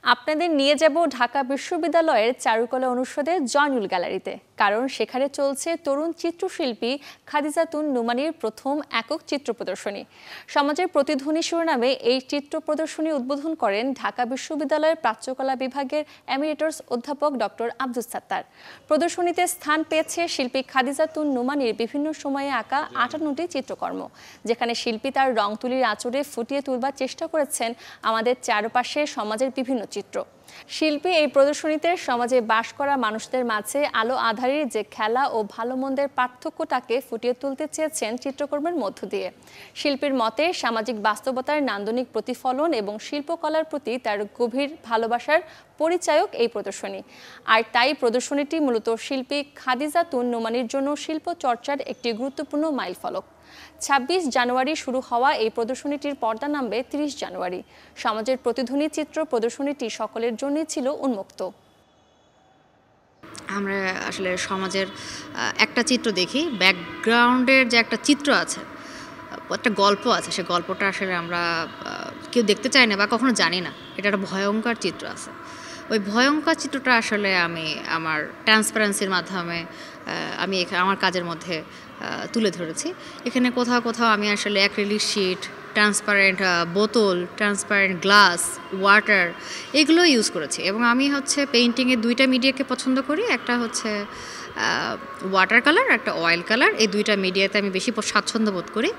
আপনাদের নিয়ে যাব ঢাকা বিশ্ববিদ্যালয়ের চারুকলা অনুষদের জয়নুল গ্যালারিতে, কারণ সেখানে চলছে তরুণ চিত্রশিল্পী খাদিজাতুন নুমানির প্রথম একক চিত্র প্রদর্শনী। সমাজের প্রতিধ্বনি শিরোনামে এই চিত্র প্রদর্শনী উদ্বোধন করেন ঢাকা বিশ্ববিদ্যালয়ের প্রাচ্যকলা বিভাগের এমিরেটস অধ্যাপক ডক্টর আব্দুস সাত্তার। প্রদর্শনীতে স্থান পেয়েছে শিল্পী খাদিজাতুন নুমানির বিভিন্ন সময়ে আঁকা 58টি চিত্রকর্ম, যেখানে শিল্পী তার রং তুলির আঁচড়ে ফুটিয়ে তুলবার চেষ্টা করেছেন আমাদের চারপাশে সমাজের বিভিন্ন চিত্র। শিল্পী এই প্রদর্শনীতে সমাজে বাস করা মানুষদের মাঝে আলো আঁধারির যে খেলা ও ভালো মন্দের পার্থক্যটাকে ফুটিয়ে তুলতে চেয়েছেন চিত্রকর্মের মধ্য দিয়ে। শিল্পীর মতে সামাজিক বাস্তবতার নান্দনিক প্রতিফলন এবং শিল্পকলার প্রতি তার গভীর ভালোবাসার পরিচায়ক এই প্রদর্শনী। আর তাই প্রদর্শনীটি মূলত শিল্পী খাদিজাতুন নুমানির জন্য শিল্প চর্চার একটি গুরুত্বপূর্ণ মাইলফলক। ২৬ জানুয়ারি শুরু হওয়া এই প্রদর্শনীটির পর্দা নামবে ৩০ জানুয়ারি। সমাজের প্রতিধ্বনি চিত্র প্রদর্শনীটি সকলের জন্যই ছিল উন্মুক্ত। আমরা আসলে সমাজের একটা চিত্র দেখি, ব্যাকগ্রাউন্ডের যে একটা চিত্র আছে, একটা গল্প আছে, সে গল্পটা আসলে আমরা কেউ দেখতে চাই না বা কখনো জানি না। এটা একটা ভয়ঙ্কর চিত্র আছে। ওই ভয়ঙ্কর চিত্রটা আসলে আমি আমার ট্রান্সপারেন্সির মাধ্যমে আমি আমার কাজের মধ্যে তুলে ধরেছি। এখানে কোথাও কোথাও আমি আসলে অ্যাক্রিলিক শিট, ট্রান্সপারেন্ট বোতল, ট্রান্সপারেন্ট গ্লাস, ওয়াটার, এগুলো ইউজ করেছি। এবং আমি হচ্ছে পেইন্টিংয়ের দুইটা মিডিয়াকে পছন্দ করি, একটা হচ্ছে ওয়াটার কালার, একটা অয়েল কালার। এই দুইটা মিডিয়াতে আমি বেশি স্বাচ্ছন্দ্য বোধ করি।